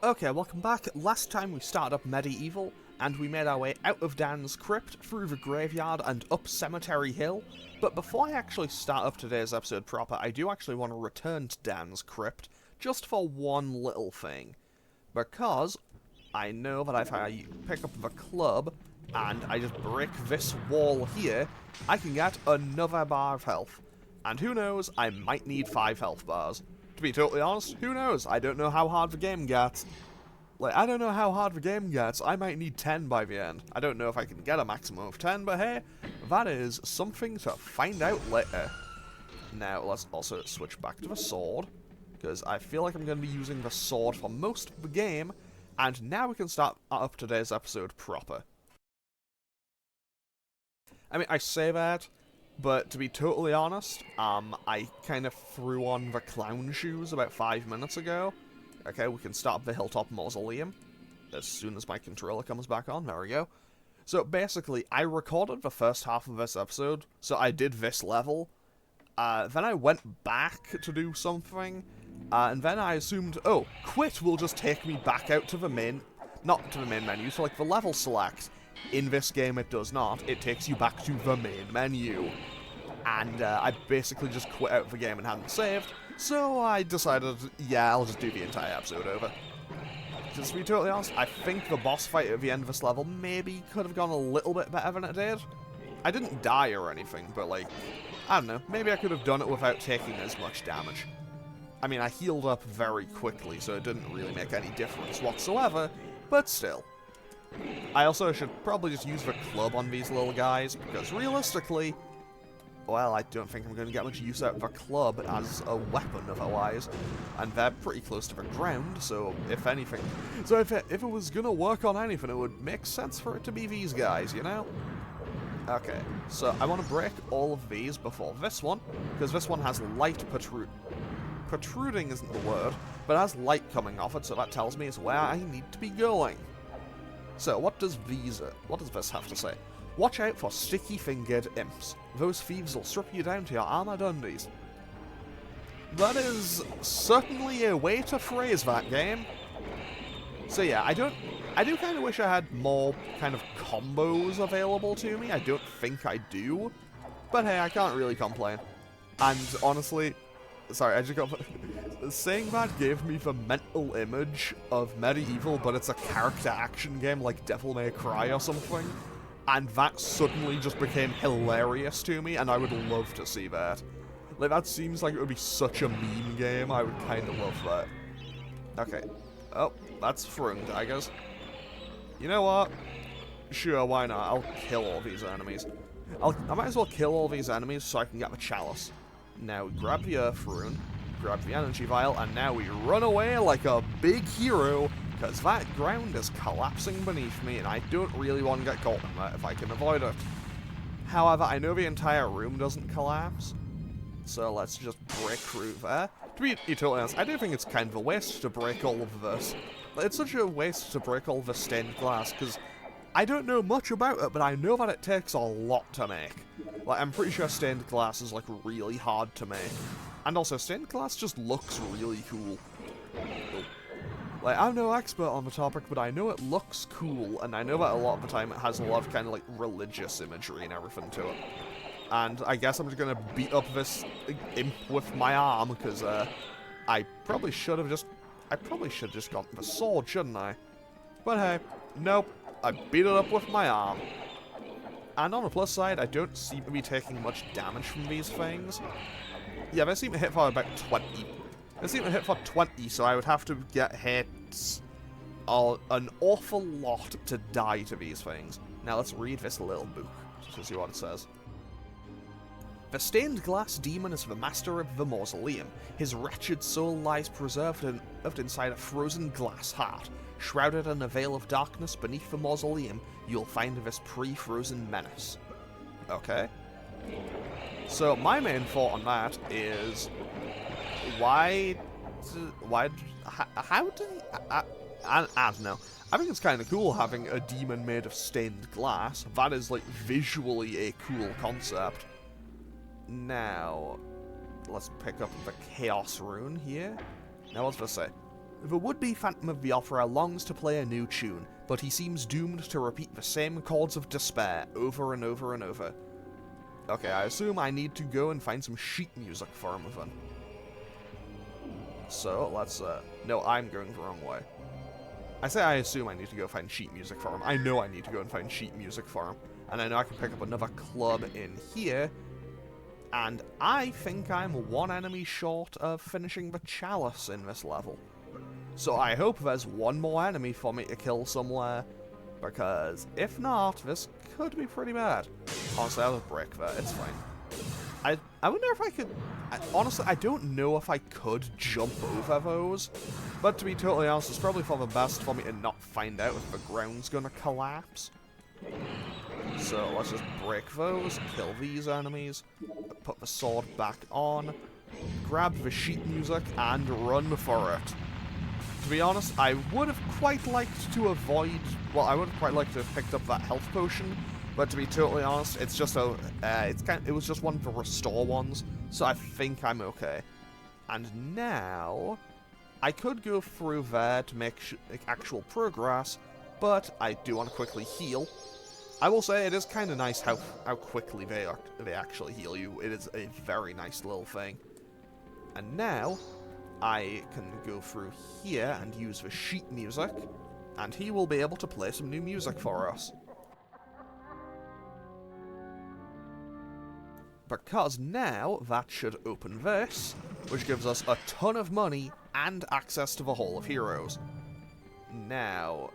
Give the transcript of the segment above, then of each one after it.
Okay, welcome back. Last time we started up Medieval, and we made our way out of Dan's Crypt, through the graveyard, and up Cemetery Hill. But before I actually start up today's episode proper, I do actually want to return to Dan's Crypt, just for one little thing. Because I know that if I pick up the club, and I just break this wall here, I can get another bar of health. And who knows, I might need 5 health bars. To be totally honest, who knows? I don't know how hard the game gets. I don't know how hard the game gets. I might need 10 by the end. I don't know if I can get a maximum of 10, but hey, that is something to find out later. Now, let's also switch back to the sword, because I feel like I'm going to be using the sword for most of the game, and now we can start up today's episode proper. I mean, I say that, but to be totally honest, I kind of threw on the clown shoes about 5 minutes ago. Okay, we can start the Hilltop Mausoleum as soon as my controller comes back on. There we go. So basically, I recorded the first half of this episode, so I did this level. Then I went back to do something, and then I assumed, oh, quit will just take me back out to the main, not to the main menu, so like the level select. In this game it does not, it takes you back to the main menu. And I basically just quit out of the game and hadn't saved, so I decided, yeah, I'll just do the entire episode over. Just to be totally honest, I think the boss fight at the end of this level maybe could have gone a little bit better than it did. I didn't die or anything, but like, I don't know, maybe I could have done it without taking as much damage. I mean, I healed up very quickly, so it didn't really make any difference whatsoever, but still. I also should probably just use the club on these little guys, because realistically, well, I don't think I'm going to get much use out of a club as a weapon otherwise. And they're pretty close to the ground, so if anything... So if it was going to work on anything, it would make sense for it to be these guys, you know? Okay, so I want to break all of these before this one, because this one has light protruding isn't the word, but it has light coming off it, so that tells me it's where I need to be going. So, what does this have to say? Watch out for sticky-fingered imps. Those thieves will strip you down to your armored undies. That is certainly a way to phrase that game. So yeah, I do kind of wish I had more kind of combos available to me. I don't think I do. But hey, I can't really complain. And honestly, sorry, I just got... Saying that gave me the mental image of Medieval, but it's a character action game like Devil May Cry or something. And that suddenly just became hilarious to me, and I would love to see that. Like, that seems like it would be such a meme game, I would kind of love that. Okay. Oh, that's front, I guess. You know what? Sure, why not? I'll kill all these enemies. I might as well kill all these enemies so I can get the chalice. Now, grab the Earth Rune, grab the Energy Vial, and now we run away like a big hero, because that ground is collapsing beneath me, and I don't really want to get caught in that if I can avoid it. However, I know the entire room doesn't collapse, so let's just break through there. To be totally honest, I do think it's kind of a waste to break all of this. It's such a waste to break all the stained glass, because I don't know much about it, but I know that it takes a lot to make. Like, I'm pretty sure stained glass is, like, really hard to make. And also, stained glass just looks really cool. Like, I'm no expert on the topic, but I know it looks cool, and I know that a lot of the time it has a lot of kind of, like, religious imagery and everything to it. And I guess I'm just gonna beat up this imp with my arm, because, I probably should have just gone for the sword, shouldn't I? But hey, nope, I beat it up with my arm. And on the plus side, I don't seem to be taking much damage from these things. Yeah, they seem to hit for about 20. They seem to hit for 20, so I would have to get hits an awful lot to die to these things. Now let's read this little book, just to see what it says. The stained glass demon is the master of the mausoleum. His wretched soul lies preserved inside a frozen glass heart. Shrouded in a veil of darkness beneath the mausoleum, you'll find this pre-frozen menace. Okay. So my main thought on that is, I don't know. I think it's kind of cool having a demon made of stained glass. That is, like, visually a cool concept. Now, let's pick up the Chaos Rune here. Now, what's this say? The would-be Phantom of the Opera longs to play a new tune, but he seems doomed to repeat the same chords of despair over and over and over. Okay, I assume I need to go and find some sheet music for him then. So, let's, no, I'm going the wrong way. I say I assume I need to go find sheet music for him. I know I need to go and find sheet music for him. And I know I can pick up another club in here. And I think I'm one enemy short of finishing the chalice in this level. So I hope there's one more enemy for me to kill somewhere. Because if not, this could be pretty bad. Honestly, I'll just break that. It's fine. I wonder if I could... honestly, I don't know if I could jump over those. But to be totally honest, it's probably for the best for me to not find out if the ground's gonna collapse. So let's just break those, kill these enemies, put the sword back on, grab the sheet music, and run for it. To be honest, I would have quite liked to avoid... well, I would have quite liked to have picked up that health potion, but to be totally honest, it's just a... it was just one of the restore ones, so I think I'm okay. And now... I could go through there to make actual progress, but I do want to quickly heal. I will say it is kind of nice how quickly they actually heal you. It is a very nice little thing. And now, I can go through here and use the sheet music, and he will be able to play some new music for us. Because now, that should open this, which gives us a ton of money and access to the Hall of Heroes. Now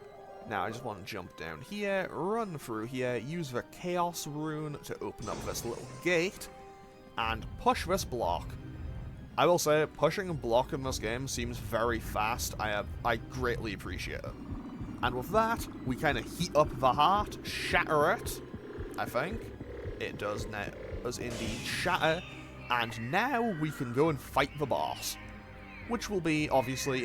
I just want to jump down here, run through here, use the Chaos Rune to open up this little gate, and push this block. I will say, pushing a block in this game seems very fast. I greatly appreciate it. And with that, we kind of heat up the heart, shatter it, I think. It does indeed shatter, and now we can go and fight the boss. Which will obviously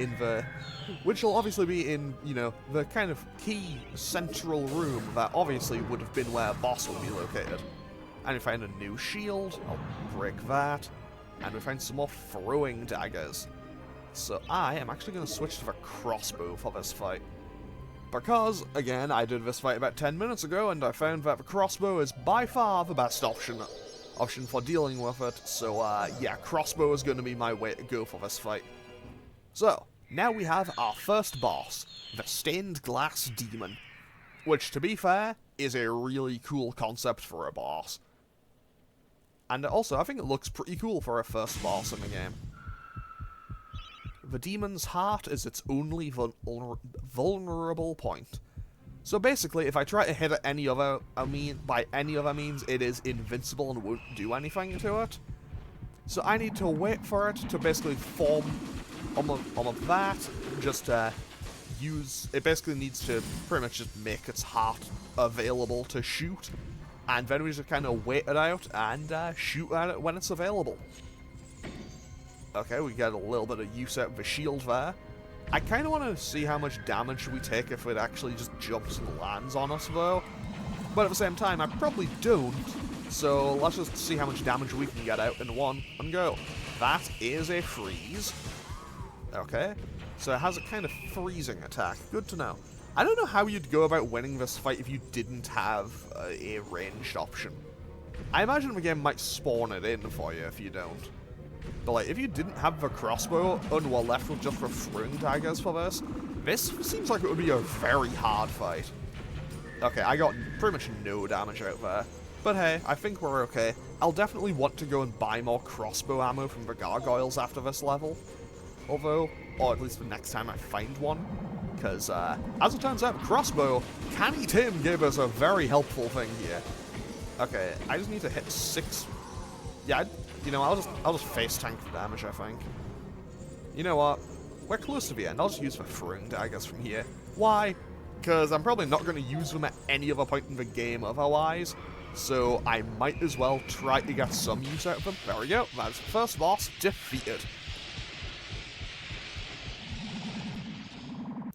be in, you know, the kind of key central room that obviously would have been where a boss would be located. And we find a new shield, I'll break that, and we find some more throwing daggers. So I am actually going to switch to the crossbow for this fight. Because, again, I did this fight about 10 minutes ago, and I found that the crossbow is by far the best option for dealing with it, so yeah, crossbow is going to be my way to go for this fight. So, now we have our first boss, the Stained Glass Demon, which, to be fair, is a really cool concept for a boss. And also, I think it looks pretty cool for a first boss in the game. The demon's heart is its only vulnerable point. So basically, if I try to hit it by any other means, it is invincible and won't do anything to it. So I need to wait for it to basically form on that, just use... It basically needs to pretty much just make its heart available to shoot, and then we just kind of wait it out and shoot at it when it's available. Okay, we get a little bit of use out of the shield there. I kind of want to see how much damage we take if it actually just jumps and lands on us, though. But at the same time, I probably don't. So let's just see how much damage we can get out in one and go. That is a freeze. Okay. So it has a kind of freezing attack. Good to know. I don't know how you'd go about winning this fight if you didn't have a ranged option. I imagine the game might spawn it in for you if you don't. But like, if you didn't have the crossbow and were left with just the throwing daggers for this seems like it would be a very hard fight. Okay, I got pretty much no damage out there. But hey, I think we're okay. I'll definitely want to go and buy more crossbow ammo from the gargoyles after this level. Although, or at least the next time I find one. Because, as it turns out, crossbow, Canny Tim gave us a very helpful thing here. Okay, I just need to hit 6... Yeah, you know, I'll just face tank the damage, I think. You know what? We're close to the end. I'll just use the throwing daggers from here. Why? Because I'm probably not going to use them at any other point in the game otherwise. So I might as well try to get some use out of them. There we go. That's the first boss defeated.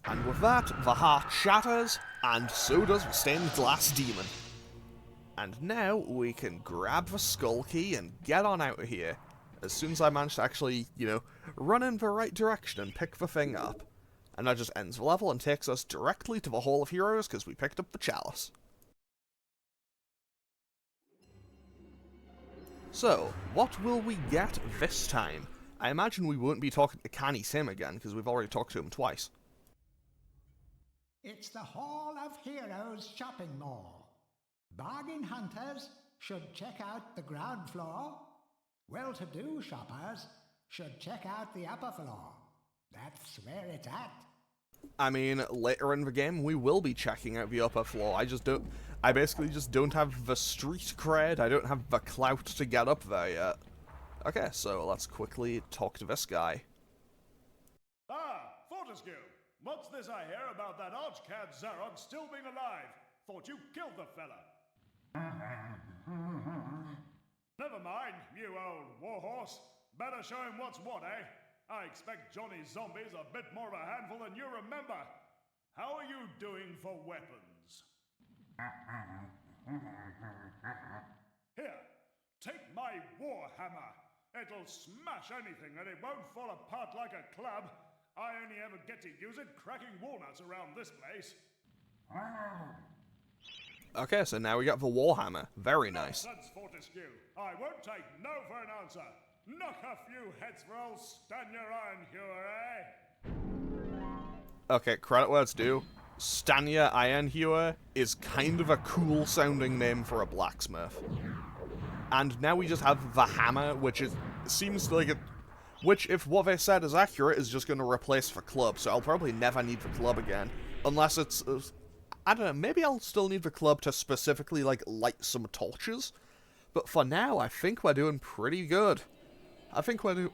And with that, the heart shatters, and so does the Stained Glass Demon. And now we can grab the skull key and get on out of here. As soon as I manage to actually, you know, run in the right direction and pick the thing up. And that just ends the level and takes us directly to the Hall of Heroes because we picked up the chalice. So, what will we get this time? I imagine we won't be talking to Canny Sim again because we've already talked to him twice. It's the Hall of Heroes shopping mall. Bargain hunters should check out the ground floor. Well-to-do shoppers should check out the upper floor. That's where it's at. I mean, later in the game, we will be checking out the upper floor. I basically just don't have the street cred. I don't have the clout to get up there yet. Okay, so let's quickly talk to this guy. Ah, Fortescue! What's this I hear about that archcad Zarog still being alive? Thought you killed the fella. Never mind, you old warhorse. Better show him what's what, eh? I expect Johnny's zombies a bit more of a handful than you remember. How are you doing for weapons? Here, take my warhammer. It'll smash anything and it won't fall apart like a club. I only ever get to use it cracking walnuts around this place. Okay, so now we got the Warhammer. Very nice. Nonsense, Fortescue. I won't take no for an answer. Knock a few heads for old Stanya Ironhewer, eh? Okay, credit where it's due. Stanya Ironhewer is kind of a cool sounding name for a blacksmith. And now we just have the hammer, which seems like it. Which, if what they said is accurate, is just going to replace the club, so I'll probably never need the club again. Unless it's... I don't know, maybe I'll still need the club to specifically, like, light some torches. But for now, I think we're doing pretty good. I think we're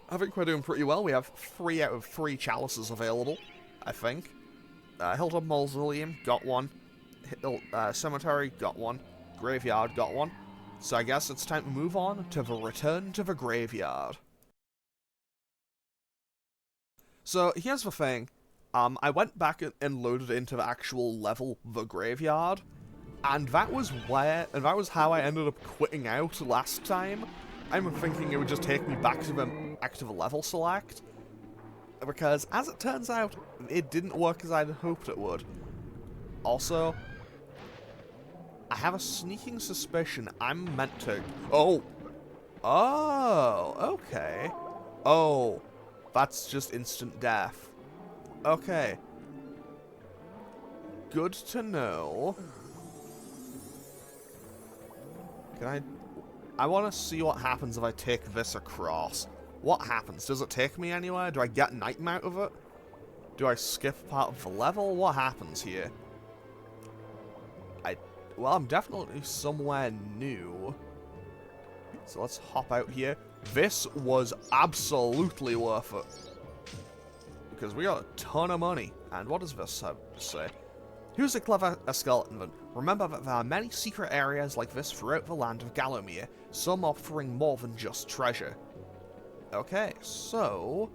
doing pretty well. We have 3 out of 3 chalices available, I think. Hilltop Mausoleum, got one. Cemetery, got one. Graveyard, got one. So I guess it's time to move on to the Return to the Graveyard. So, here's the thing. I went back and loaded into the actual level, the Graveyard, and that was how I ended up quitting out last time. I'm thinking it would just take me back to the active level select, because as it turns out, it didn't work as I'd hoped it would. Also, I have a sneaking suspicion I'm meant to... Oh, okay. Oh, that's just instant death. Okay. Good to know. I want to see what happens if I take this across. What happens? Does it take me anywhere? Do I get an item out of it? Do I skip part of the level? What happens here? Well, I'm definitely somewhere new. So let's hop out here. This was absolutely worth it. Because we got a ton of money. And what does this have to say? Who's a clever skeleton? Remember that there are many secret areas like this throughout the land of Gallowmere, some offering more than just treasure. Okay, so...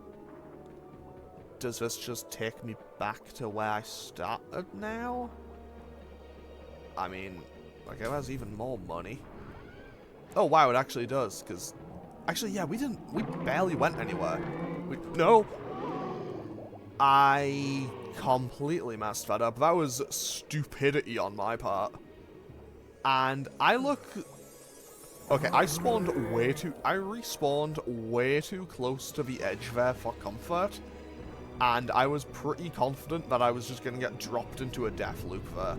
does this just take me back to where I started now? I mean, like, it has even more money. Oh, wow, it actually does, because... actually, yeah, we barely went anywhere. No! I completely messed that up. That was stupidity on my part. And I look... okay, I respawned way too close to the edge there for comfort. And I was pretty confident that I was just going to get dropped into a death loop there.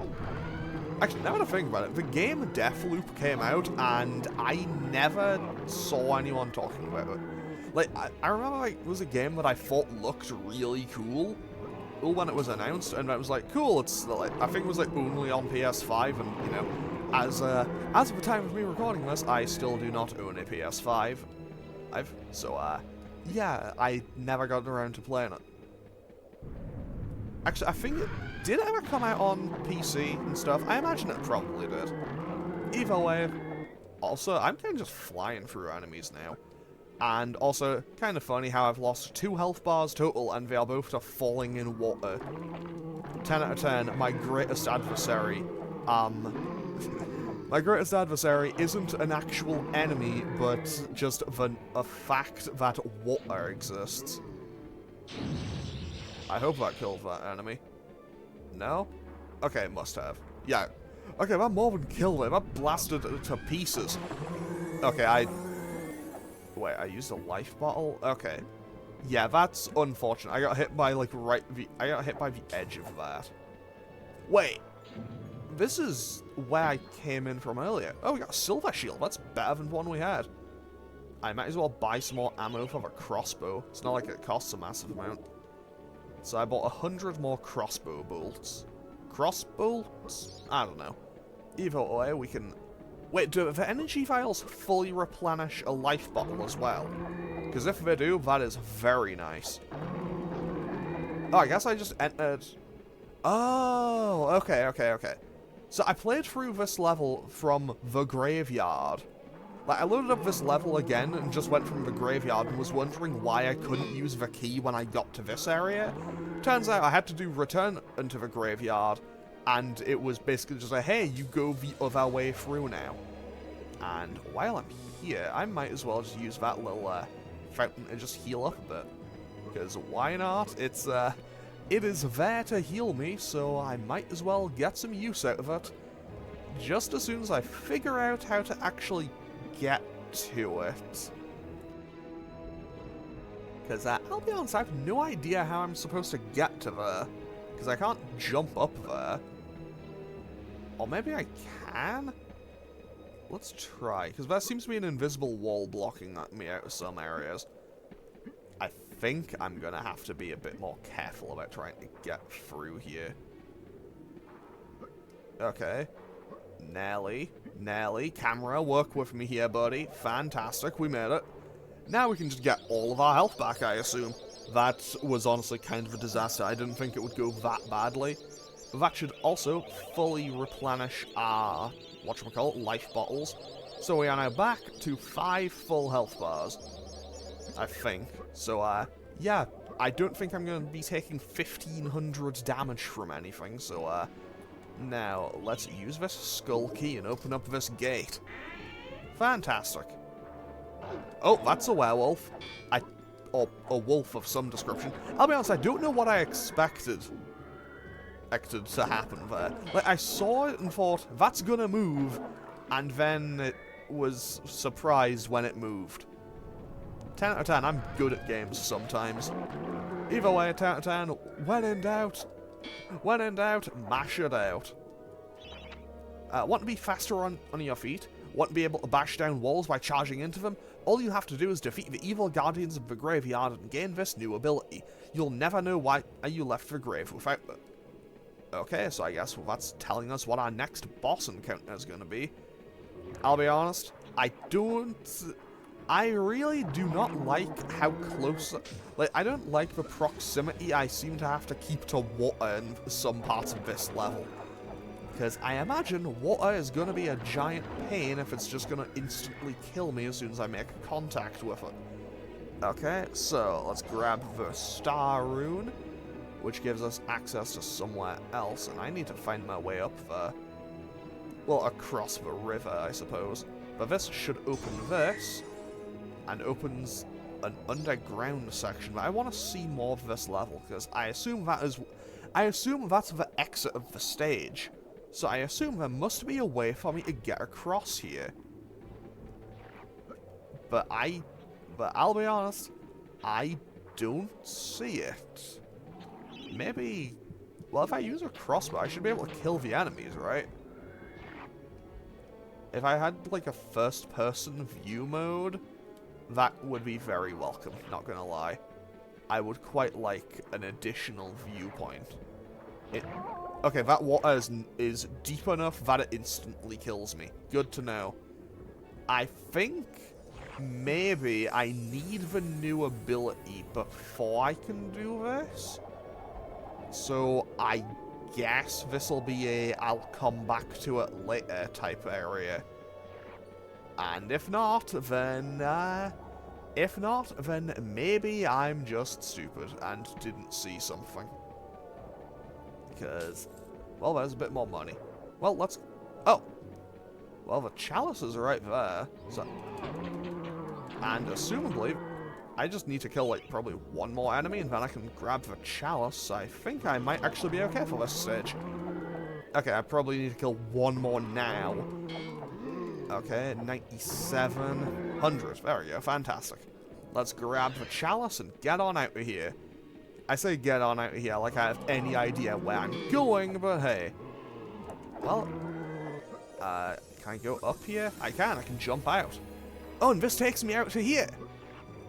Actually, now that I think about it, the game Deathloop came out, and I never saw anyone talking about it. Like, I remember, like, it was a game that I thought looked really cool when it was announced, and I was like, cool, it's, like, I think it was, like, only on PS5, and, you know, as of the time of me recording this, I still do not own a PS5. Yeah, I never got around to playing it. Actually, I think did it ever come out on PC and stuff? I imagine it probably did. Either way, also, I'm kind of just flying through enemies now. And also, kind of funny how I've lost 2 health bars total, and they are both just falling in water. 10 out of 10, my greatest adversary. My greatest adversary isn't an actual enemy, but just a fact that water exists. I hope that killed that enemy. No? Okay, it must have. Yeah. Okay, that more than killed it. That blasted it to pieces. Okay, wait, I used a life bottle? Okay. Yeah, that's unfortunate. I got hit by, like, I got hit by the edge of that. Wait. This is where I came in from earlier. Oh, we got a silver shield. That's better than the one we had. I might as well buy some more ammo for the crossbow. It's not like it costs a massive amount. So I bought 100 more crossbow bolts. Crossbolts? I don't know. Either way, we can... Wait, do the energy vials fully replenish a life bottle as well? Because if they do, that is very nice. Oh, I guess I just entered... Oh, okay. So I played through this level from the graveyard. Like, I loaded up this level again and just went from the graveyard and was wondering why I couldn't use the key when I got to this area. Turns out I had to do return into the graveyard, and it was basically just like, hey, you go the other way through now. And while I'm here, I might as well just use that little fountain and just heal up a bit. Because why not? It is there to heal me, so I might as well get some use out of it. Just as soon as I figure out how to actually get to it. Because I'll be honest, I have no idea how I'm supposed to get to there. Because I can't jump up there. Or maybe I can? Let's try, because there seems to be an invisible wall blocking me out of some areas. I think I'm going to have to be a bit more careful about trying to get through here. Okay. Nelly, camera, work with me here, buddy. Fantastic, we made it. Now we can just get all of our health back, I assume. That was honestly kind of a disaster. I didn't think it would go that badly. That should also fully replenish our, whatchamacallit, life bottles. So we are now back to 5 full health bars. I think. So, yeah, I don't think I'm going to be taking 1,500 damage from anything, so, now, let's use this skull key and open up this gate. Fantastic. Oh, that's a werewolf. Or a wolf of some description. I'll be honest, I don't know what I expected to happen there. Like, I saw it and thought, that's gonna move, and then it was surprised when it moved. 10 out of 10, I'm good at games sometimes. Either way, 10 out of 10, when in doubt, mash it out. Want to be faster on your feet? Want to be able to bash down walls by charging into them? All you have to do is defeat the evil guardians of the graveyard and gain this new ability. You'll never know why you left the grave without it. Okay, so I guess that's telling us what our next boss encounter is going to be. I'll be honest, I really do not like how close... Like, I don't like the proximity I seem to have to keep to water in some parts of this level. Because I imagine water is going to be a giant pain if it's just going to instantly kill me as soon as I make contact with it. Okay, so let's grab the star rune, which gives us access to somewhere else, and I need to find my way up there. Well, across the river, I suppose. But this should open this, and opens an underground section. But I want to see more of this level, because I assume that's the exit of the stage. So I assume there must be a way for me to get across here. But I'll be honest, I don't see it. Maybe... Well, if I use a crossbow, I should be able to kill the enemies, right? If I had, like, a first-person view mode, that would be very welcome, not gonna lie. I would quite like an additional viewpoint. Okay, that water is deep enough that it instantly kills me. Good to know. I think maybe I need the new ability before I can do this. So I guess this'll be a I'll come back to it later type area. And if not, then maybe I'm just stupid and didn't see something. Because, well, there's a bit more money. Well, let's... Oh! Well, the chalices are right there. So, and assumably, I just need to kill, like, probably one more enemy, and then I can grab the chalice. I think I might actually be okay for this stage. Okay, I probably need to kill one more now. Okay, 9,700. There we go, fantastic. Let's grab the chalice and get on out of here. I say get on out of here like I have any idea where I'm going, but hey. Well, can I go up here? I can jump out. Oh, and this takes me out to here.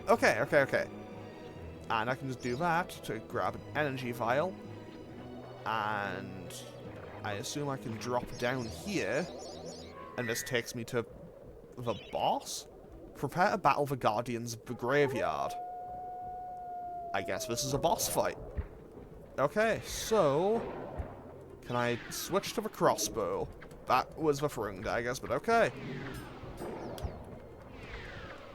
Okay. And I can just do that to grab an energy vial. And I assume I can drop down here. And this takes me to the boss? Prepare to battle the Guardians of the Graveyard. I guess this is a boss fight. Okay, so... Can I switch to the crossbow? That was the throwing daggers, but okay.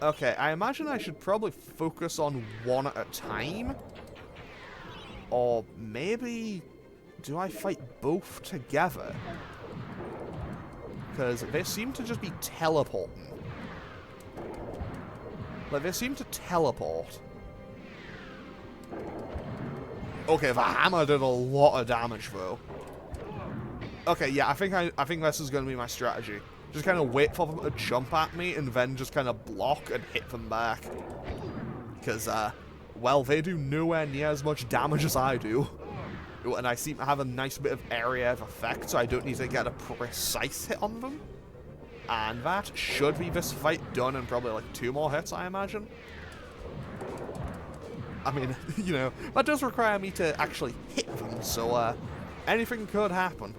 Okay, I imagine I should probably focus on one at a time. Or maybe... Do I fight both together? Because they seem to just be teleporting. Like, they seem to teleport. Okay, the hammer did a lot of damage, though. Okay, yeah, I think this is going to be my strategy. Just kind of wait for them to jump at me, and then just kind of block and hit them back. Because, well, they do nowhere near as much damage as I do. And I seem to have a nice bit of area of effect, so I don't need to get a precise hit on them. And that should be this fight done in probably like 2 more hits, I imagine. I mean, you know, that does require me to actually hit them, so anything could happen.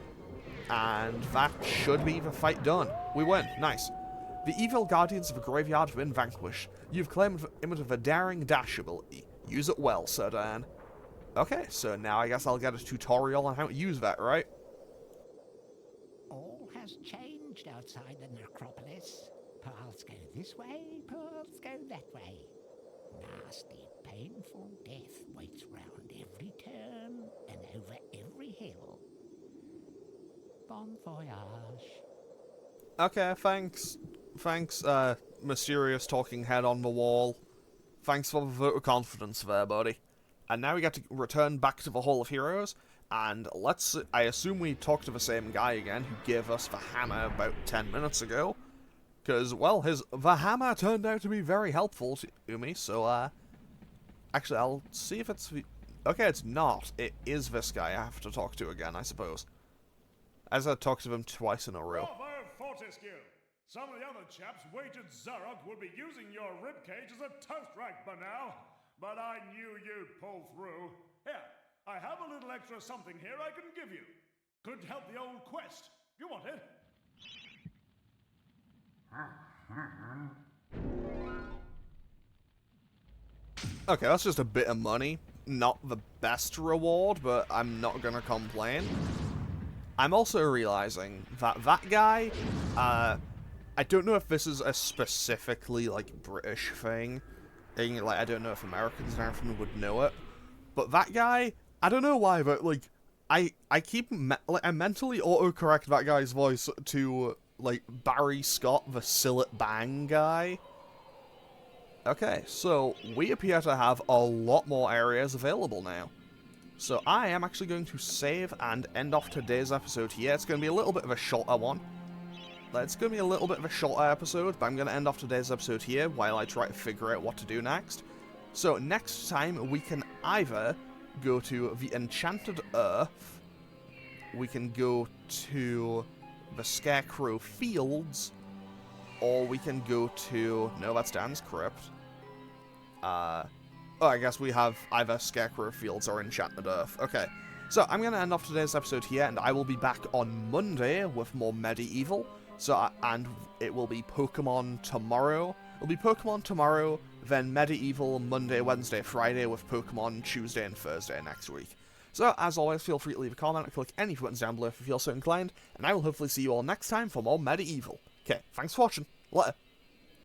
And that should be the fight done. We win. Nice. The evil guardians of the graveyard have been vanquished. You've claimed him with a daring dash ability. Use it well, Sir Dan. Okay, so now I guess I'll get a tutorial on how to use that, right? All has changed outside the necropolis. Paths go this way, paths go that way. Nasty, painful death waits round every turn and over every hill. Bon voyage. Okay, thanks. Thanks, mysterious talking head on the wall. Thanks for the vote of confidence there, buddy. And now we get to return back to the Hall of Heroes, and I assume we talked to the same guy again, who gave us the hammer about 10 minutes ago. Because, well, the hammer turned out to be very helpful to me, so, actually, I'll see if it's okay, it's not. It is this guy I have to talk to again, I suppose. As I talked to him twice in a row. Bravo, Fortescue! Some of the other chaps wagered Zarok would be using your ribcage as a toast rack by now. But I knew you'd pull through. Here, I have a little extra something here I can give you. Could help the old quest. You want it? Okay, that's just a bit of money. Not the best reward, but I'm not gonna complain. I'm also realizing that guy, I don't know if this is a specifically, like, British thing. Like, I don't know if Americans and everything would know it. But that guy, I don't know why, but, like, I keep, I mentally autocorrect that guy's voice to, like, Barry Scott, the Sillet Bang guy. Okay, so we appear to have a lot more areas available now. So I am actually going to save and end off today's episode here. It's going to be a little bit of a shorter one. It's going to be a little bit of a shorter episode, but I'm going to end off today's episode here while I try to figure out what to do next. So next time we can either go to the Enchanted Earth, we can go to the Scarecrow Fields, or we can go to... No, that's Dan's Crypt. Oh, I guess we have either Scarecrow Fields or Enchanted Earth. Okay, so I'm going to end off today's episode here, and I will be back on Monday with more Medieval. So, and it will be Pokemon tomorrow. It'll be Pokemon tomorrow, then Medieval Monday, Wednesday, Friday, with Pokemon Tuesday and Thursday next week. So, as always, feel free to leave a comment or click any buttons down below if you feel so inclined, and I will hopefully see you all next time for more Medieval. Okay, thanks for watching. Later.